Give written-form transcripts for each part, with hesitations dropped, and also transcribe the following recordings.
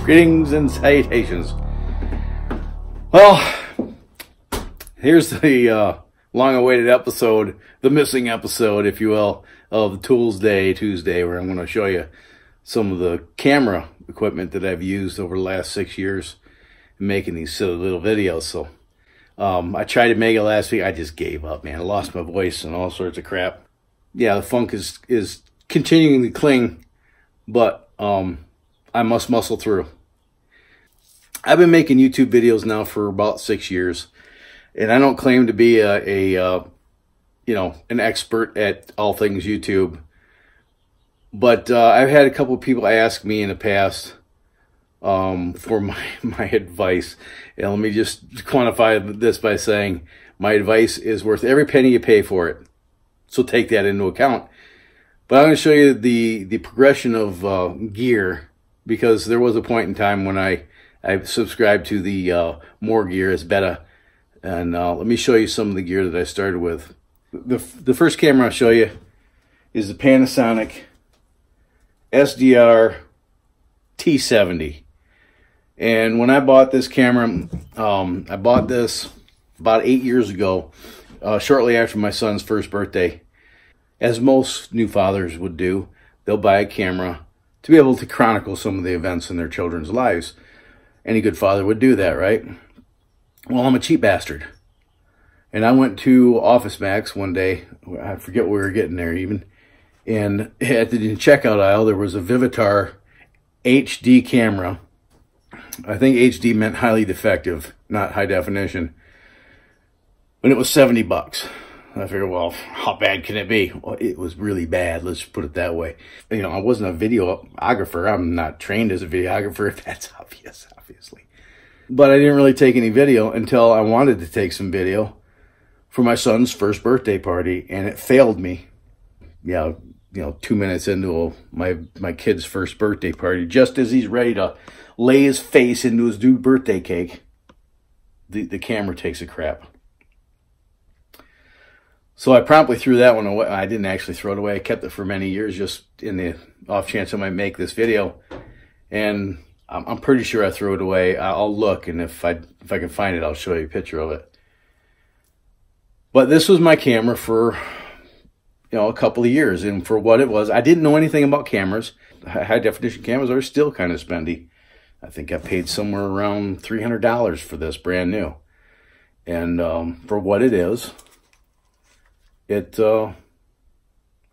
Greetings and salutations. Well, here's the long-awaited episode, the missing episode, if you will, of the Tuesday, where I'm going to show you some of the camera equipment that I've used over the last 6 years in making these silly little videos. So I tried to make it last week. I just gave up, man. I lost my voice and all sorts of crap. Yeah, the funk is continuing to cling, but I must muscle through. I've been making YouTube videos now for about 6 years, and I don't claim to be an expert at all things YouTube. But I've had a couple of people ask me in the past for my advice. And let me just quantify this by saying my advice is worth every penny you pay for it. So take that into account. But I'm going to show you the progression of gear, because there was a point in time when I subscribed to the more gear as beta. And let me show you some of the gear that I started with. The first camera I'll show you is the Panasonic SDR T70. And when I bought this camera, I bought this about 8 years ago, shortly after my son's first birthday. As most new fathers would do, they'll buy a camera to be able to chronicle some of the events in their children's lives. Any good father would do that, right? Well, I'm a cheap bastard. And I went to Office Max one day. I forget what we were getting there even. And at the checkout aisle, there was a Vivitar HD camera. I think HD meant highly defective, not high definition. And it was 70 bucks. I figured, well, how bad can it be? Well, it was really bad. Let's put it that way. You know, I wasn't a videographer. I'm not trained as a videographer. That's obvious, obviously. But I didn't really take any video until I wanted to take some video for my son's first birthday party, and it failed me. Yeah, 2 minutes into my kid's first birthday party, just as he's ready to lay his face into his new birthday cake, the camera takes a crap. So I promptly threw that one away. I didn't actually throw it away. I kept it for many years, just in the off chance I might make this video. And I'm pretty sure I threw it away. I'll look, and if I can find it, I'll show you a picture of it. But this was my camera for a couple of years, and for what it was, I didn't know anything about cameras. High definition cameras are still kind of spendy. I think I paid somewhere around $300 for this, brand new. And for what it is, it did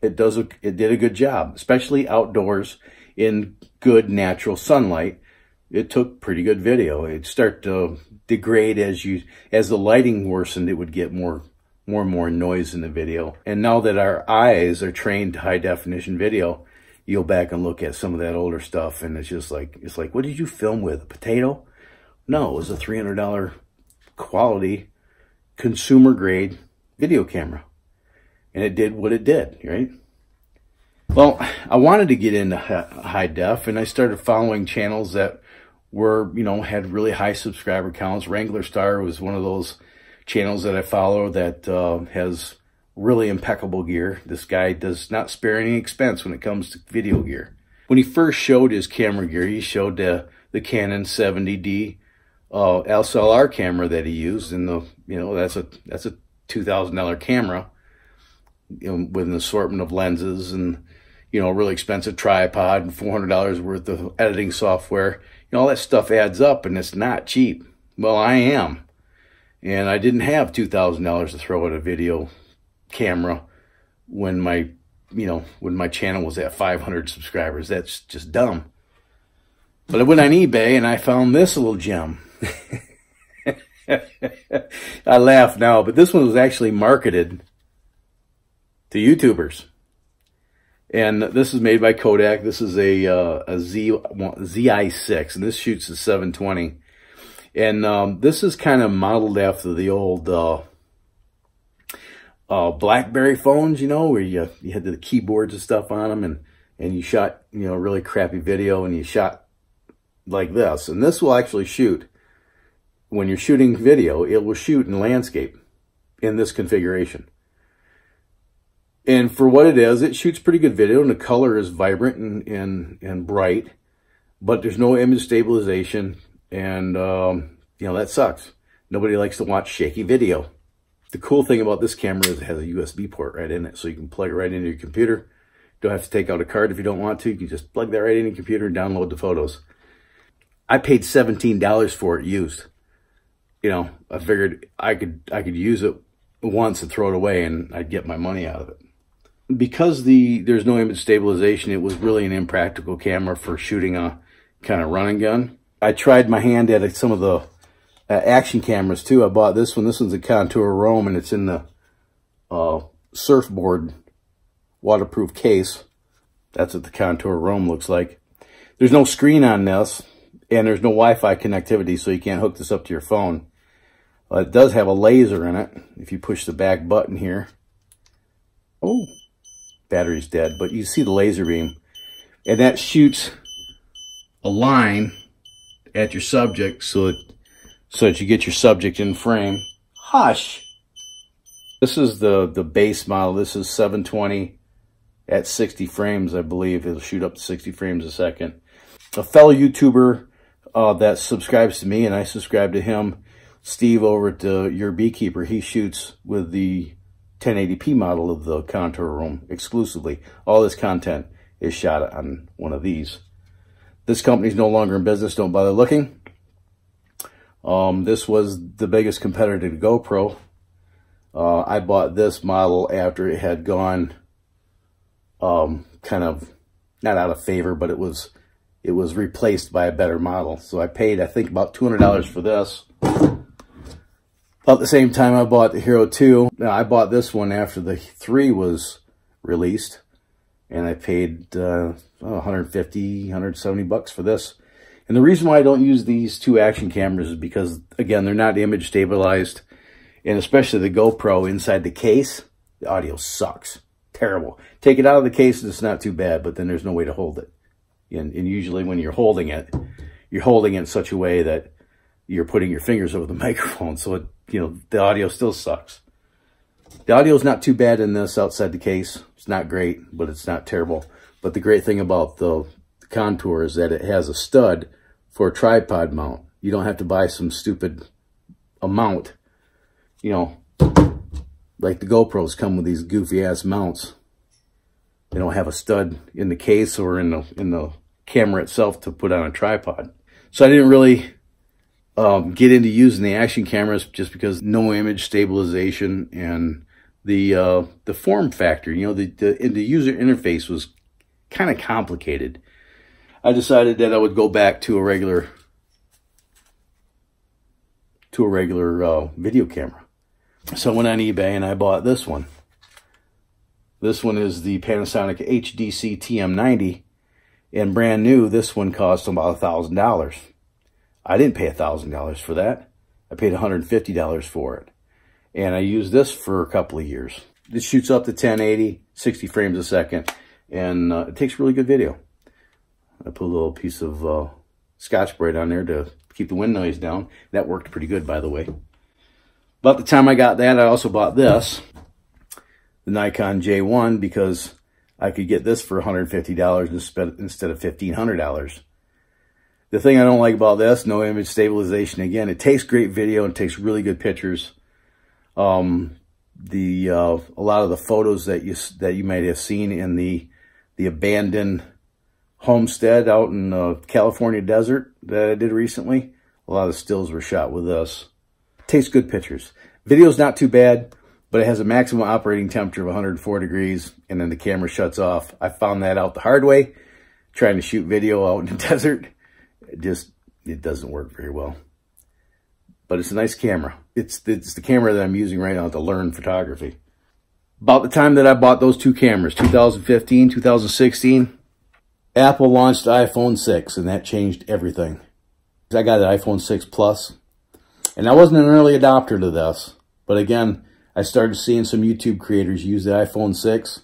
a good job, especially outdoors in good natural sunlight. It took pretty good video. It'd start to degrade as the lighting worsened. It would get more and more noise in the video. And now that our eyes are trained to high definition video, you go back and look at some of that older stuff, and it's like, what did you film with? A potato? No, it was a $300 quality consumer grade video camera. And it did what it did, right? Well, I wanted to get into high def, and I started following channels that were, had really high subscriber counts. Wrangler Star was one of those channels that I follow that has really impeccable gear. This guy does not spare any expense when it comes to video gear. When he first showed his camera gear, he showed the Canon 70D SLR camera that he used, and that's a $2,000 camera. With an assortment of lenses and, a really expensive tripod and $400 worth of editing software. All that stuff adds up, and it's not cheap. Well, I am. And I didn't have $2,000 to throw at a video camera when my channel was at 500 subscribers. That's just dumb. But I went on eBay and I found this little gem. I laugh now, but this one was actually marketed to YouTubers. And this is made by Kodak. This is a ZI6, and this shoots at 720. And this is kind of modeled after the old BlackBerry phones, where you had the keyboards and stuff on them, and you shot, really crappy video, and you shot like this. And this will actually shoot, when you're shooting video, it will shoot in landscape in this configuration. And for what it is, it shoots pretty good video, and the color is vibrant and bright. but there's no image stabilization, and you know, that sucks. Nobody likes to watch shaky video. The cool thing about this camera is it has a USB port right in it, so you can plug it right into your computer. Don't have to take out a card if you don't want to. You can just plug that right in your computer and download the photos. I paid $17 for it used. You know, I figured I could use it once and throw it away and I'd get my money out of it. Because there's no image stabilization, it was really an impractical camera for shooting a kind of run and gun. I tried my hand at some of the action cameras too. I bought this one. This one's a Contour Rome, and it's in the surfboard waterproof case. That's what the Contour Rome looks like. There's no screen on this, and there's no Wi-Fi connectivity, so you can't hook this up to your phone. It does have a laser in it. If you push the back button here, oh, battery's dead, but you see the laser beam, and that shoots a line at your subject so that you get your subject in frame. Hush! This is the base model. This is 720 at 60 frames, I believe. It'll shoot up to 60 frames a second. A fellow YouTuber that subscribes to me, and I subscribe to him, Steve over at Your Beekeeper, he shoots with the 1080p model of the Contour Rome exclusively. All this content is shot on one of these. This company's no longer in business. Don't bother looking. This was the biggest competitor to GoPro. I bought this model after it had gone kind of not out of favor, but it was replaced by a better model. So I paid, I think, about $200 for this. About the same time I bought the Hero 2. Now, I bought this one after the 3 was released, and I paid $150, $170 for this. And the reason why I don't use these two action cameras is because, again, they're not image stabilized, and especially the GoPro inside the case, the audio sucks. Terrible. Take it out of the case and it's not too bad, but then there's no way to hold it. And usually when you're holding it in such a way that you're putting your fingers over the microphone, so it, you know, the audio still sucks. The audio is not too bad in this outside the case. It's not great, but it's not terrible. But the great thing about the Contour is that it has a stud for a tripod mount. You don't have to buy some stupid mount, you know, like the GoPros come with these goofy ass mounts. They don't have a stud in the case or in the camera itself to put on a tripod. So I didn't really get into using the action cameras just because no image stabilization, and the form factor, you know, the user interface was kind of complicated. I decided that I would go back to a regular video camera. So I went on eBay and I bought this one. This one is the Panasonic HDC TM90, and brand new, this one cost about $1,000. I didn't pay $1,000 for that. I paid $150 for it. And I used this for a couple of years. It shoots up to 1080, 60 frames a second, and it takes really good video. I put a little piece of Scotch-Brite on there to keep the wind noise down. That worked pretty good, by the way. About the time I got that, I also bought this, the Nikon J1, because I could get this for $150 instead of $1,500. The thing I don't like about this, no image stabilization. Again, it takes great video and takes really good pictures. A lot of the photos that you might have seen in the abandoned homestead out in the California desert that I did recently, a lot of the stills were shot with this. Takes good pictures. Video's not too bad, but it has a maximum operating temperature of 104 degrees, and then the camera shuts off. I found that out the hard way, trying to shoot video out in the desert. It doesn't work very well. But it's a nice camera. It's the camera that I'm using right now to learn photography. About the time that I bought those two cameras, 2015, 2016, Apple launched the iPhone 6, and that changed everything. I got an iPhone 6 Plus, and I wasn't an early adopter to this, but again, I started seeing some YouTube creators use the iPhone 6,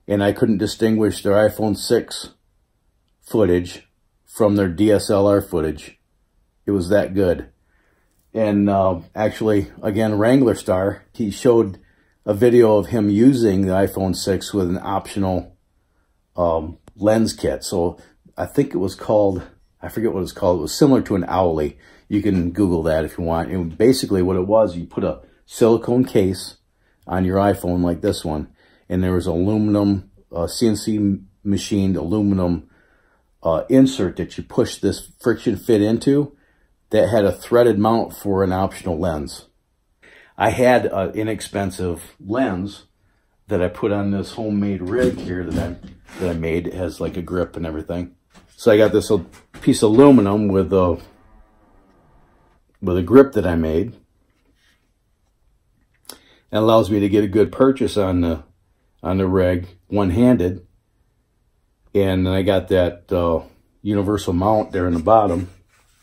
and I couldn't distinguish their iPhone 6 footage from their DSLR footage. It was that good. And actually, again, Wrangler Star, he showed a video of him using the iPhone 6 with an optional lens kit. So I think it was called I forget what it's called. It was similar to an Owly. You can Google that if you want. And basically what it was, you put a silicone case on your iPhone like this one, and there was aluminum, CNC machined aluminum insert that you push this friction fit into that had a threaded mount for an optional lens. I had an inexpensive lens that I put on this homemade rig here that I made. It has like a grip and everything. So I got this piece of aluminum with a grip that I made. It allows me to get a good purchase on the rig, one-handed. And then I got that universal mount there in the bottom.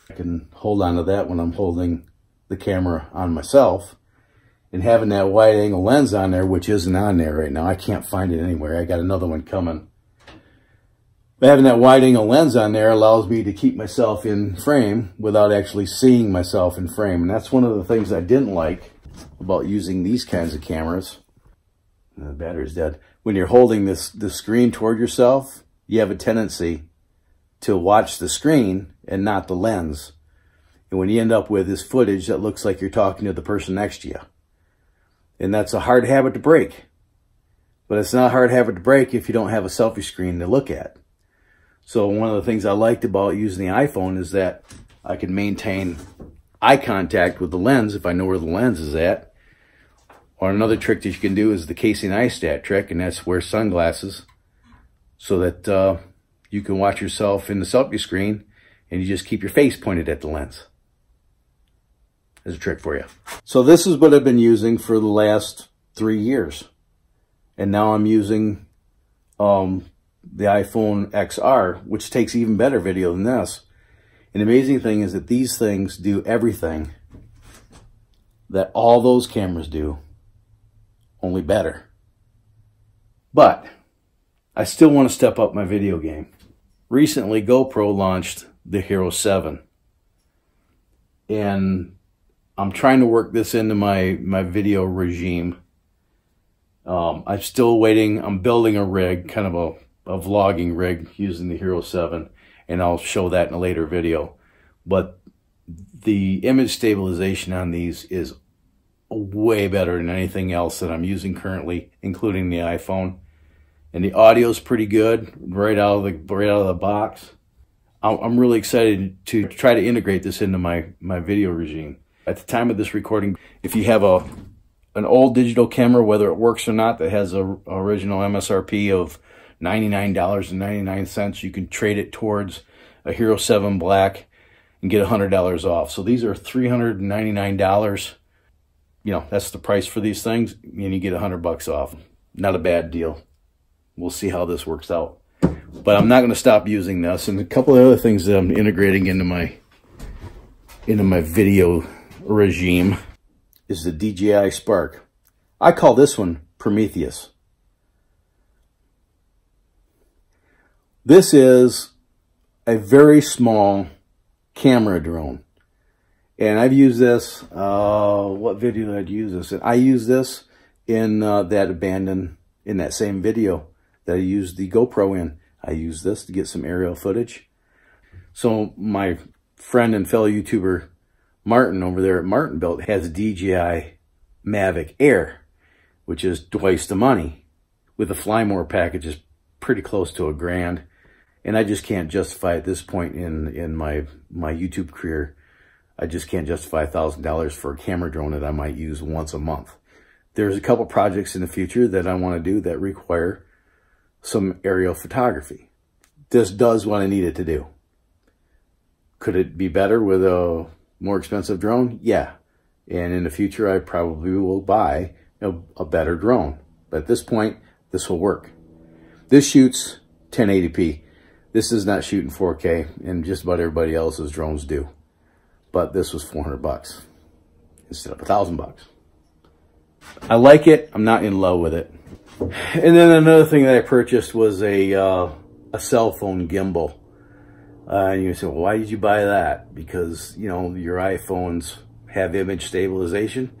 I can hold on to that when I'm holding the camera on myself. And having that wide angle lens on there, which isn't on there right now. I can't find it anywhere. I got another one coming. But having that wide angle lens on there allows me to keep myself in frame without actually seeing myself in frame. And that's one of the things I didn't like about using these kinds of cameras. The battery's dead. When you're holding the screen toward yourself, you have a tendency to watch the screen and not the lens. And when you end up with this footage that looks like you're talking to the person next to you. And that's a hard habit to break. But it's not a hard habit to break if you don't have a selfie screen to look at. So one of the things I liked about using the iPhone is that I can maintain eye contact with the lens if I know where the lens is at. Or another trick that you can do is the Casey Eye Stat trick, and that's wear sunglasses so that you can watch yourself in the selfie screen and you just keep your face pointed at the lens. There's a trick for you. So this is what I've been using for the last 3 years. And now I'm using the iPhone XR, which takes even better video than this. And the amazing thing is that these things do everything that all those cameras do, only better. But I still want to step up my video game. Recently, GoPro launched the Hero 7. And I'm trying to work this into my video regime. I'm still waiting. I'm building a rig, kind of a vlogging rig using the Hero 7. And I'll show that in a later video. But the image stabilization on these is way better than anything else that I'm using currently, including the iPhone. And the audio is pretty good right out of the box. I'm really excited to try to integrate this into my video regime. At the time of this recording, if you have an old digital camera, whether it works or not, that has a original MSRP of $99.99, you can trade it towards a Hero 7 Black and get $100 off. So these are $399. You know, that's the price for these things, and you get $100 off. Not a bad deal. We'll see how this works out. But I'm not going to stop using this. And a couple of other things that I'm integrating into my video regime is the DJI Spark. I call this one Prometheus. This is a very small camera drone. And I've used this, what video did I use this in? I used this in in that same video that I used the GoPro in. I used this to get some aerial footage. So my friend and fellow YouTuber Martin over there at Martin Built has a DJI Mavic Air, which is twice the money. With the Fly More package is pretty close to $1,000. And I just can't justify at this point in my YouTube career, I just can't justify $1,000 for a camera drone that I might use once a month. There's a couple projects in the future that I want to do that require some aerial photography. This does what I need it to do. Could it be better with a more expensive drone? Yeah. And in the future, I probably will buy a better drone. But at this point, this will work. This shoots 1080p. This is not shooting 4K, and just about everybody else's drones do. But this was $400 instead of $1,000. I like it. I'm not in love with it. And then another thing that I purchased was a cell phone gimbal. And you say, well, why did you buy that? Because, you know, your iPhones have image stabilization.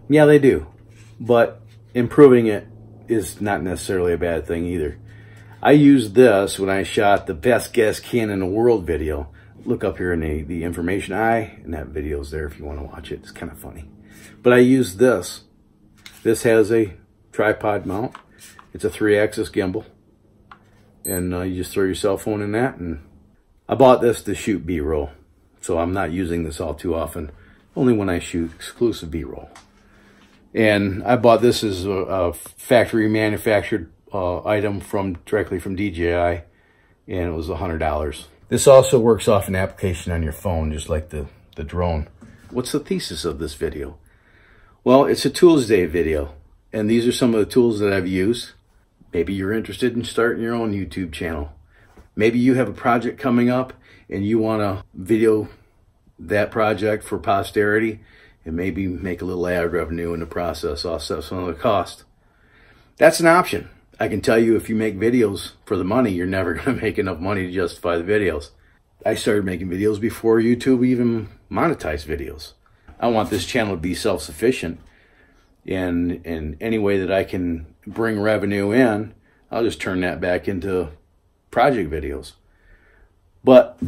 Yeah, they do. But improving it is not necessarily a bad thing either. I used this when I shot the best guess can in the world video. look up here in the information eye, and that video's there if you want to watch it. It's kind of funny. But I use this. This has a tripod mount. It's a 3-axis gimbal. And you just throw your cell phone in that. And I bought this to shoot B-roll. So I'm not using this all too often. Only when I shoot exclusive B-roll. And I bought this as a factory manufactured item directly from DJI. And it was $100. This also works off an application on your phone, just like the drone. What's the thesis of this video? Well, it's a Toolsday video, and these are some of the tools that I've used. Maybe you're interested in starting your own YouTube channel. Maybe you have a project coming up and you want to video that project for posterity and maybe make a little ad revenue in the process, offset some of the cost. That's an option. I can tell you if you make videos for the money, you're never going to make enough money to justify the videos. I started making videos before YouTube even monetized videos. I want this channel to be self-sufficient, and in any way that I can bring revenue in, I'll just turn that back into project videos. But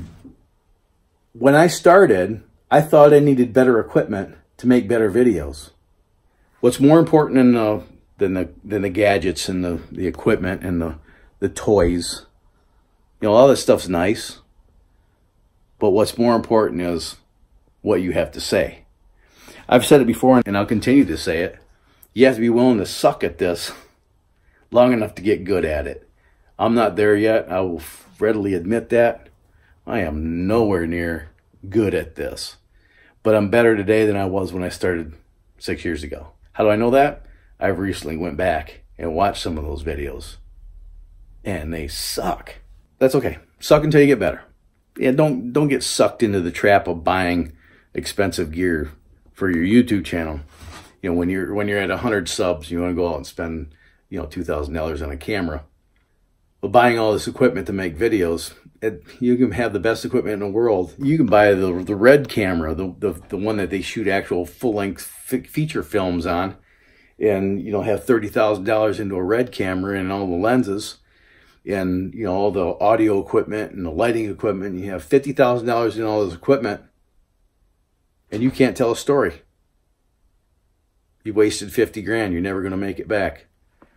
when I started, I thought I needed better equipment to make better videos. What's more important than the gadgets and the equipment and the toys. You know, all this stuff's nice. But what's more important is what you have to say. I've said it before and I'll continue to say it. You have to be willing to suck at this long enough to get good at it. I'm not there yet. I will readily admit that. I am nowhere near good at this. But I'm better today than I was when I started 6 years ago. How do I know that? I've recently went back and watched some of those videos. And they suck. That's okay. Suck until you get better. Yeah, don't get sucked into the trap of buying expensive gear for your YouTube channel. You know, when you're at 100 subs, you want to go out and spend, you know, $2,000 on a camera. But buying all this equipment to make videos, you can have the best equipment in the world. You can buy the red camera, the one that they shoot actual full-length feature films on, and, you know, have $30,000 into a red camera and all the lenses, and, you know, all the audio equipment and the lighting equipment. You have $50,000 in all this equipment, and you can't tell a story. You wasted 50 grand. You're never going to make it back.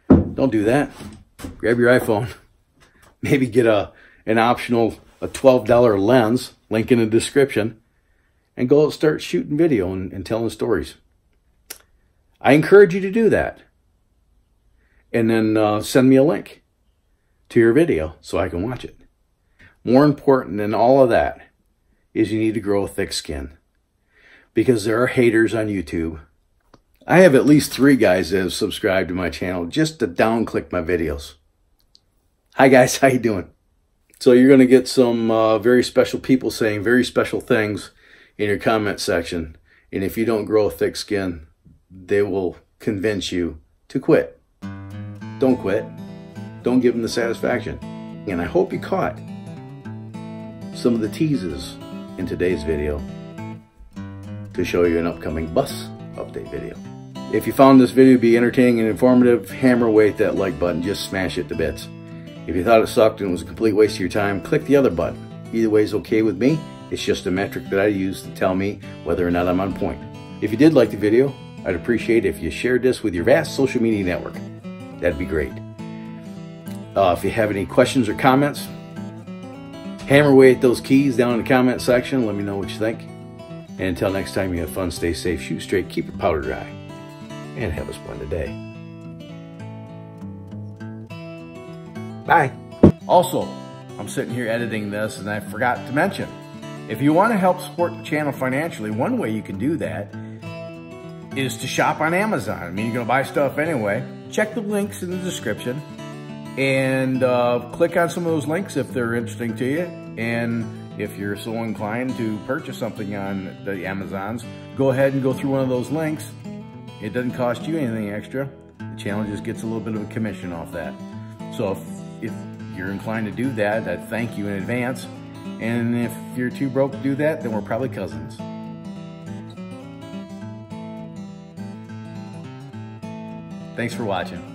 Don't do that. Grab your iPhone. Maybe get an optional $12 lens, link in the description, and go start shooting video and telling stories. I encourage you to do that. And then send me a link to your video so I can watch it. More important than all of that is you need to grow a thick skin. Because there are haters on YouTube. I have at least 3 guys that have subscribed to my channel just to down-click my videos. Hi guys, how you doing? So you're going to get some very special people saying very special things in your comment section. And if you don't grow a thick skin, they will convince you to quit. Don't quit. Don't give them the satisfaction. And I hope you caught some of the teases in today's video to show you an upcoming bus update video. If you found this video to be entertaining and informative, hammer away at that like button. Just smash it to bits. If you thought it sucked and it was a complete waste of your time, click the other button. Either way is okay with me. It's just a metric that I use to tell me whether or not I'm on point. If you did like the video, I'd appreciate it if you shared this with your vast social media network. That'd be great. If you have any questions or comments, hammer away at those keys down in the comment section. Let me know what you think. And until next time, you have fun, stay safe, shoot straight, keep your powder dry, and have a splendid day. Bye. Also, I'm sitting here editing this and I forgot to mention, if you want to help support the channel financially, one way you can do that is to shop on Amazon. I mean, you're going to buy stuff anyway. Check the links in the description and click on some of those links if they're interesting to you. And if you're so inclined to purchase something on the Amazons, go ahead and go through one of those links. It doesn't cost you anything extra. The channel just gets a little bit of a commission off that. So if you're inclined to do that, I thank you in advance. And if you're too broke to do that, then we're probably cousins. Thanks for watching.